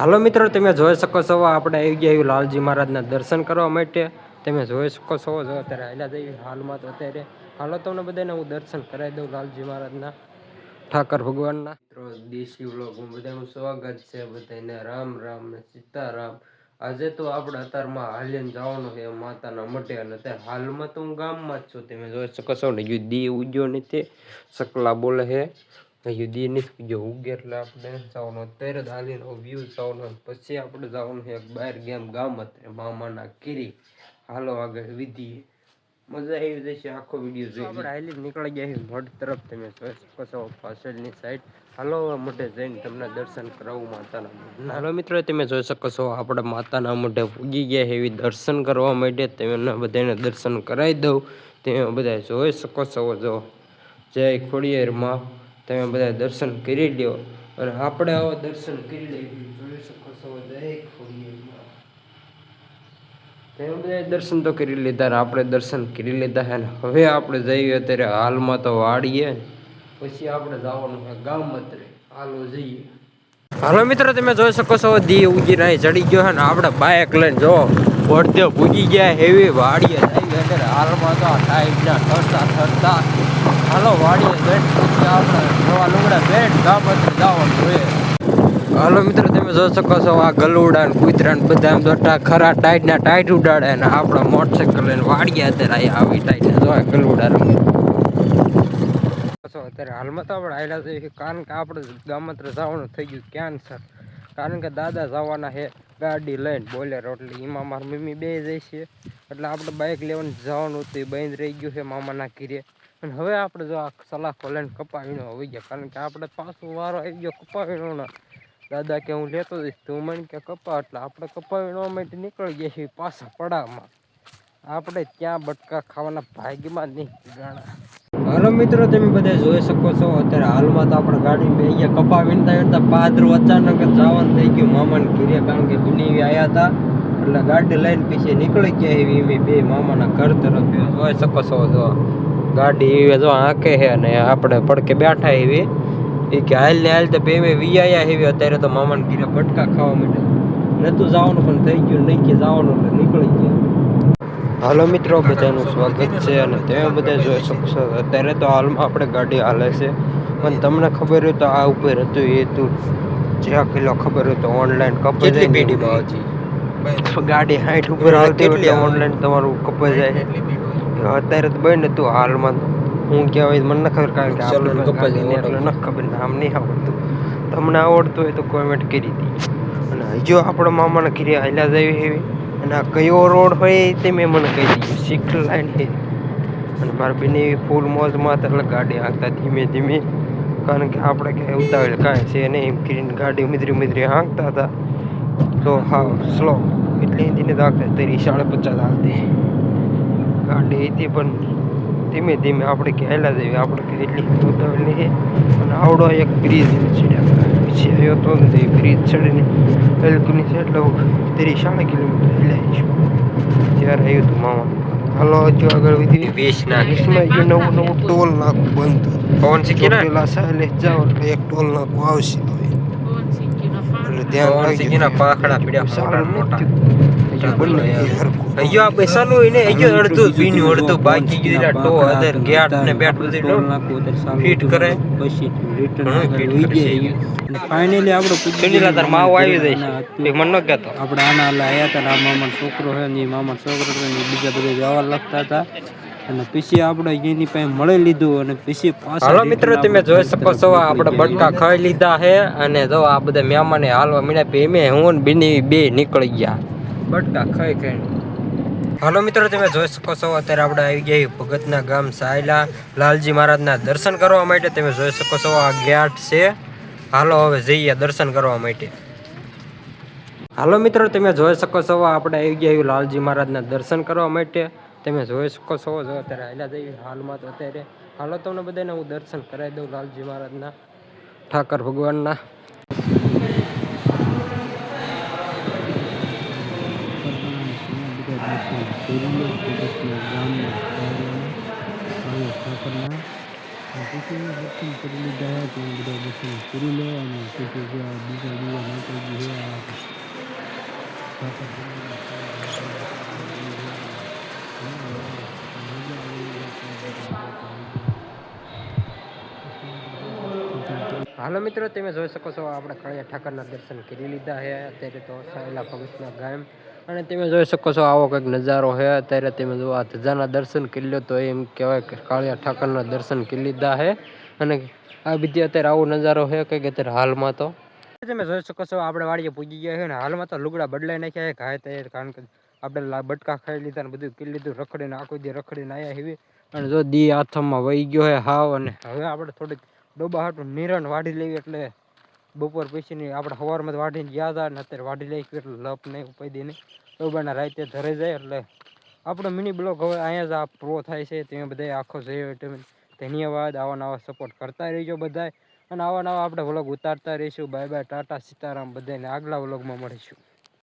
હાલો મિત્રો, તમે જોઈ શકો છો આપણે આવી ગયા લાલજી મહારાજના દર્શન કરવા માટે. તમે જોઈ શકો છો જો અત્યારે હાલ્યા જઈએ હાલમાં તો અત્યારે હાલો તમને બધાને હું દર્શન કરાવી દઉં લાલજી મહારાજના, ઠાકર ભગવાનના. મિત્રો દેશી વ્લોગમાં બધાનું સ્વાગત છે. બધાને રામ રામ ને સીતારામ. આજે તો આપણે અત્યારમાં હાલીને જવાનું છે માતાના મઢે, અને અત્યારે હાલમાં તો હું ગામમાં જ છું. તમે જોઈ શકો છો ને દી ઉગ્યો નથી, સકલા બોલે છે દી નથી ઉગ્યો, ઉગે એટલે આપણે જવાનું અત્યારે જ હાલીને વ્યૂ જવાનું, પછી આપણે જવાનું છે બહાર ગામ અત્યારે મામાના કેરી. હાલો આગળ વિધિએ, મજા આવી જશે આખો વિડીયો જોઈ. આપણે હાલી નીકળી ગયા મઢ તરફ. તમે જોઈ શકો છો પાછળની સાઈડ. હાલો મઢે જઈને તમને દર્શન કરાવું માતાના. હાલો મિત્રો, તમે જોઈ શકો છો આપણે માતાના મઢે પૂગી ગયા એવી દર્શન કરવા માટે. તેમને બધાને દર્શન કરાવી દઉં. તમે બધા જોઈ શકો છો જો જય ખોડિયારમાં. તમે બધા દર્શન કરી લ્યો અને આપણે આવા દર્શન કરી લઈએ. જોઈ શકો છો જય ખોડિયારમાં. તમે બધા દર્શન તો કરી લીધા, આપણે દર્શન કરી લીધા છે ને હવે આપણે જઈએ અત્યારે હાલમાં તો વાડીએ, પછી આપણે જવાનું છે ગામ અત્યારે. હાલો જઈએ. હાલો મિત્રો, તમે જોઈ શકો છો દી ઉગી રહી ચડી ગયો છે ને આપણે બાઇક લઈને જો પડતે ભૂગી ગયા હેવી વાડીએ જઈએ અત્યારે હાલમાં તો ટાઈપના ઠરતા. હાલો વાડીએ જઈને પછી આપણે નવા લુગડા બેટ ગામ અત્યારે જવાનું જોઈએ. હાલો મિત્રો, તમે જોઈ શકો છો આ ગલુડા ને કૂતરા ને બધા દોટા ખરા ટાઈટ ઉડાડે ને આપણા મોટરસાઇકલ લઈને વાડીએ અત્યારે આવી ટાઈટ જોવા ગલુડા અત્યારે હાલમાં તો આપણે આવેલા છે, કારણ કે આપણે ગામમાં જવાનું થઈ ગયું કેન્સર. કારણ કે દાદા જવાના છે ગાડી લઈને બોલેરો, એટલે એમાં મારી મમ્મી બે જાય છે, એટલે આપણે બાઇક લેવાનું જવાનું હતું એ બંધ રહી ગયું છે મામાના ઘીરે. અને હવે આપણે જો આ સલાખો લઈને કપાવીનો આવી ગયા, કારણ કે આપણે પાછો વારો આવી ગયો કપાવીનો ના. દાદા કે હું લેતો જઈશ, તું મને કે કપા, એટલે આપણે કપાવીનો માટે નીકળી ગયા છીએ પાછા પડામાં. આપણે ત્યાં બટકા ખાવાના ભાગ્યમાં નહીં ગાણા. હાલો મિત્રો, તમે બધા જોઈ શકો છો અત્યારે હાલમાં તો આપણે ગાડી બે ગયા કપા વીણતા પાદરું અચાનક જ જવાનું થઈ ગયું મામાને ઘીરે, કારણ કે બુનીવી આવ્યા હતા એટલે ગાડી લઈને પીછે નીકળી ગયા એવી મેં બે મામાના ઘર તરફ. જોઈ શકો છો જો ગાડી એવી જો આંખે છે અને આપણે પડકે બેઠા એવી એ કે હાલ ને હાલ તો બે મેં વિયાયા એવી. અત્યારે તો મામાને ઘીરે બટકા ખાવા માટે નતું જવાનું પણ થઈ ગયું, નહીં કે જવાનું એટલે નીકળી ગયા. હાલો મિત્રો, બધાનું સ્વાગત છે અને તમે બધા જોઈ શકશો અત્યારે તો હાલમાં આપણે ગાડી હાલે છે. પણ તમને ખબર હોય તો આ ઉપર હતું એ તું જ્યાં કિલો ખબર હોય તો ઓનલાઈન કપાઈ જાય ગાડી 60 ઉપર આવતી એટલે ઓનલાઈન તમારું કપાઈ જાય. અત્યારે તો બંધ હતું હાલમાં, હું કહેવાય મને ન ખબર, કારણ કે આપણે કપાઈ જાય એટલે ન ખબર, નામ નહીં આવડતું. તમને આવડતું હોય તો કોમેન્ટ કરી દી. અને હજુ આપણો મામાના ઘીરે હાલ્યા જાય એવી, અને આ કયો રોડ હોય તે મેં મને કહી દીધું, સિક્સ લાઈન છે. અને મારા બેને ફૂલ મોજમાં હતા એટલે ગાડી હાંકતા ધીમે ધીમે, કારણ કે આપણે કાંઈ ઉતાવળ કાંઈ છે નહીં, એમ કરીને ગાડી ઉમદરી હાંકતા હતા. તો હા સ્લો એટલી હિન્દીને હાંકતા 50 હાલતી ગાડી હતી, પણ ધીમે ધીમે આપણે કે હેલા જઈએ, આપણે કે એટલી ઉતાવળ નહીં. અને આવડો એક બ્રિજ ચડ્યા પછી આવ્યો તો નથી, બ્રિજ ચડીને એલકુની છે એટલે 30-40 કિલોમીટર હેલાઈશું ત્યારે આવ્યું હતું મામા. હાલો હજુ આગળ વધી વીસમાં નવું ટોલ નાકું બંધ પવન શીખી પેલા સાહેલે જાઓ એટલે એક ટોલ નાકું આવશે એટલે ધ્યાન રાખી પાખડા પીડ્યા સારા મોટા. અయ్యో આ બેસાનું હોય ને અయ్యో અડધું બીનું અડધું બાકી ગયું ટો અધર ગેટ ને બેટ બધી ટોલ નાકું ઉધર ફિટ કરે પછી રિટર્ન ફિટ કરી અને ફાઇનલી આપણો પૂછીલા તાર માવ આવી જાય છે મન ન કહેતો. આપણે આના આયા હતા, આ મામાનો છોકરો છે ને મામાનો છોકરો છે ને બીજા બધા જવા લખતા હતા અને પછી આપણે એની પાસે મળી લીધું અને પછી પાછા. હાલો મિત્રો, તમે જોઈ શકો છો આપણે બટકા ખાઈ લીધા છે અને જો આ બધા મહેમાને હાલવા મળ્યા પે મેં હું ને બિની બે નીકળી ગયા બટકા ખાઈ ખાઈને. હાલો મિત્રો, તમે જોઈ શકો છો અત્યારે આપણે આવી ગયા ભગતના ગામ સાયલા લાલજી મહારાજના દર્શન કરવા માટે. તમે જોઈ શકો છો આ ગેટ છે. હાલો હવે જઈએ દર્શન કરવા માટે. હાલો મિત્રો, તમે જોઈ શકો છો આપણે આવી ગયા લાલજી મહારાજના દર્શન કરવા માટે. તમે જોઈ શકો છો જો અત્યારે હાલ્યા જઈએ હાલમાં તો અત્યારે. હાલો તમને બધાને હું દર્શન કરાવી દઉં લાલજી મહારાજના, ઠાકર ભગવાનના. દર્શન કરી લીધા, બધા દર્શન કરી લો અને બીજા બીજા માતાજી હાલો મિત્રો, તમે જોઈ શકો છો આપણે કાળિયા ઠાકરના દર્શન કરી લીધા છે અત્યારે તો સાયલા ભગતના ગામ. અને તમે જોઈ શકો છો આવો કંઈક નજારો છે અત્યારે. તમે જો આ ધજાના દર્શન કરી લો તો એમ કહેવાય કે કાળિયા ઠાકરના દર્શન કરી લીધા છે. અને આ બીજી અત્યારે આવો નજારો છે કંઈક અત્યારે હાલમાં તો તમે જોઈ શકો છો આપણે વાડીએ પૂજી ગયા છે ને હાલમાં તો લુગડા બદલાઈ નાખ્યા છે ઘાય તૈયાર. કારણ કે આપણે બટકા ખાઈ લીધા ને બધું કરી લીધું, રખડીને આખો દી રખડીને આવ્યા હેવી. અને જો દી હાથમાં વહી ગયો હે હાવ. અને હવે આપણે થોડીક ડોબા હાટું નિરણ વાઢી લેવી એટલે બપોર પછીની આપણે સવારમાં વાઢીને ગયા હતા ને અત્યારે વાઢી લઈ એટલે લપ નહીં ઉપાડી નહીં ડોબાના રાતે ધરે જાય. એટલે આપણો મિની બ્લોગ હવે અહીંયા જ આ પ્રો થાય છે. તમે બધા આખો જોયો ધન્યવાદ. આવા નવા સપોર્ટ કરતા રહીજો બધાય. અને આવા નવા આપણે વ્લોગ ઉતારતા રહીશું. Bye bye, Tata, Sitaram. બધાને આગલા વ્લોગમાં મળીશું.